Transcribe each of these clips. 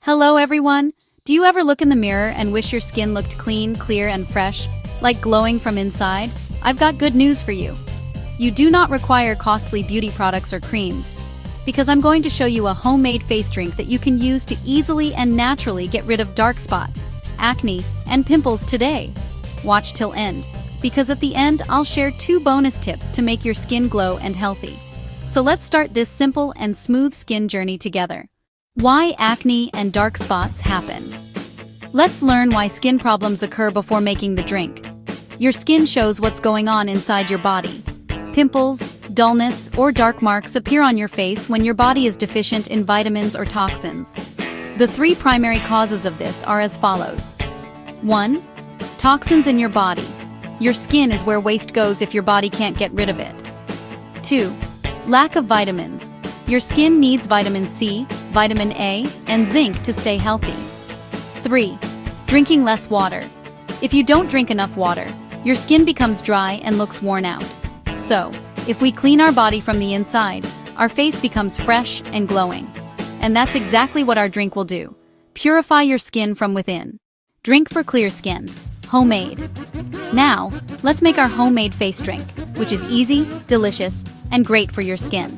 Hello everyone! Do you ever look in the mirror and wish your skin looked clean, clear, and fresh, like glowing from inside? I've got good news for you. You do not require costly beauty products or creams, because I'm going to show you a homemade face drink that you can use to easily and naturally get rid of dark spots, acne, and pimples today. Watch till end, because at the end I'll share 2 bonus tips to make your skin glow and healthy. So let's start this simple and smooth skin journey together. Why acne and dark spots happen. Let's learn why skin problems occur before making the drink. Your skin shows what's going on inside your body. Pimples, dullness, or dark marks appear on your face when your body is deficient in vitamins or toxins. The 3 primary causes of this are as follows. 1. Toxins in your body. Your skin is where waste goes if your body can't get rid of it. 2. Lack of vitamins. Your skin needs vitamin C, vitamin A, and zinc to stay healthy. 3. Drinking less water. If you don't drink enough water, your skin becomes dry and looks worn out. So, if we clean our body from the inside, our face becomes fresh and glowing. And that's exactly what our drink will do. Purify your skin from within. Drink for clear skin. Homemade. Now, let's make our homemade face drink, which is easy, delicious, and great for your skin.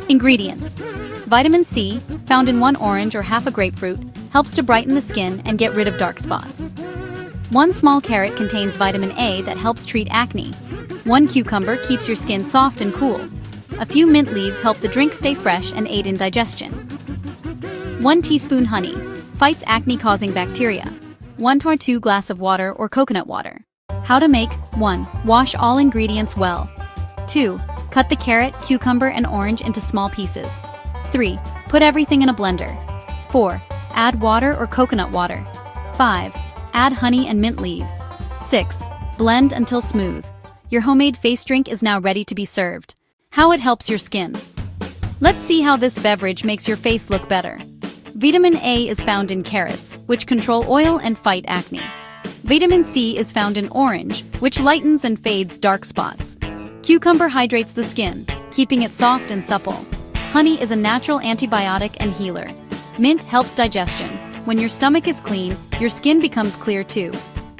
Ingredients. Vitamin C, found in 1 orange or half a grapefruit, helps to brighten the skin and get rid of dark spots. 1 small carrot contains vitamin A that helps treat acne. 1 cucumber keeps your skin soft and cool. A few mint leaves help the drink stay fresh and aid in digestion. 1 teaspoon honey, fights acne-causing bacteria. 1 or 2 glass of water or coconut water. How to make. 1. Wash all ingredients well. 2. Cut the carrot, cucumber, and orange into small pieces. 3. Put everything in a blender. 4. Add water or coconut water. 5. Add honey and mint leaves. 6. Blend until smooth. Your homemade face drink is now ready to be served. How it helps your skin. Let's see how this beverage makes your face look better. Vitamin A is found in carrots, which control oil and fight acne. Vitamin C is found in orange, which lightens and fades dark spots. Cucumber hydrates the skin, keeping it soft and supple. Honey is a natural antibiotic and healer. Mint helps digestion. When your stomach is clean, your skin becomes clear too.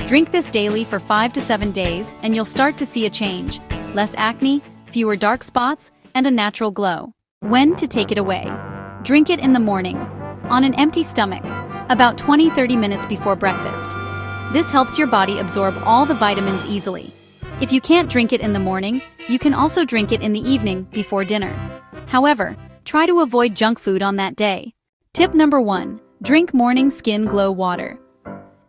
Drink this daily for 5 to 7 days and you'll start to see a change. Less acne, fewer dark spots, and a natural glow. When to take it away. Drink it in the morning, on an empty stomach, about 20-30 minutes before breakfast. This helps your body absorb all the vitamins easily. If you can't drink it in the morning, you can also drink it in the evening before dinner. However, try to avoid junk food on that day. Tip number 1. Drink morning skin glow water.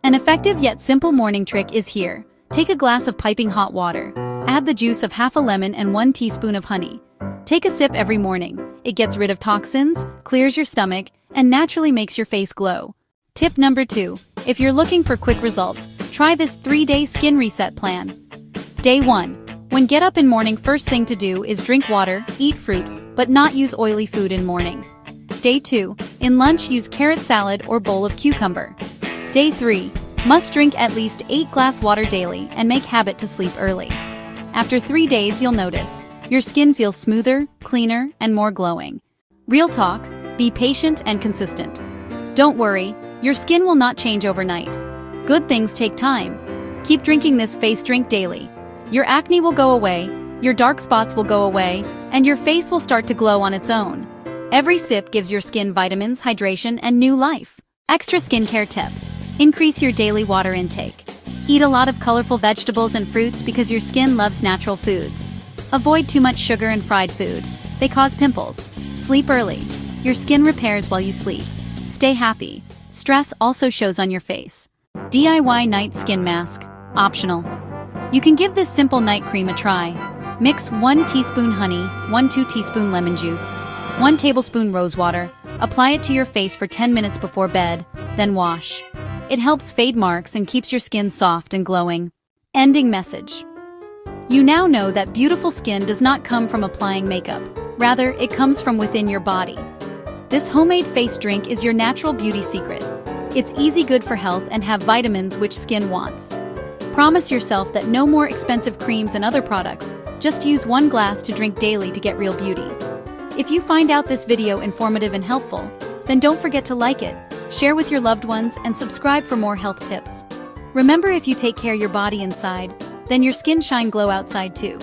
An effective yet simple morning trick is here. Take a glass of piping hot water. Add the juice of half a lemon and 1 teaspoon of honey. Take a sip every morning. It gets rid of toxins, clears your stomach, and naturally makes your face glow. Tip number 2. If you're looking for quick results, try this 3-day skin reset plan. Day 1. When get up in morning, first thing to do is drink water, eat fruit, but not use oily food in morning. Day 2. In lunch, use carrot salad or bowl of cucumber. Day 3. Must drink at least 8 glass water daily and make habit to sleep early. After 3 days, you'll notice your skin feels smoother, cleaner, and more glowing. Real talk, be patient and consistent. Don't worry, your skin will not change overnight. Good things take time. Keep drinking this face drink daily. Your acne will go away, your dark spots will go away, and your face will start to glow on its own. Every sip gives your skin vitamins, hydration, and new life. Extra skincare tips. Increase your daily water intake. Eat a lot of colorful vegetables and fruits because your skin loves natural foods. Avoid too much sugar and fried food. They cause pimples. Sleep early. Your skin repairs while you sleep. Stay happy. Stress also shows on your face. DIY night skin mask. Optional. You can give this simple night cream a try. Mix 1 teaspoon honey, 1-2 teaspoon lemon juice, 1 tablespoon rose water. Apply it to your face for 10 minutes before bed, then wash. It helps fade marks and keeps your skin soft and glowing. Ending message. You now know that beautiful skin does not come from applying makeup. Rather, it comes from within your body. This homemade face drink is your natural beauty secret. It's easy, good for health, and have vitamins which skin wants. Promise yourself that no more expensive creams and other products. Just use 1 glass to drink daily to get real beauty. If you find out this video informative and helpful, then don't forget to like it, share with your loved ones, and subscribe for more health tips. Remember, if you take care of your body inside, then your skin shine glow outside too.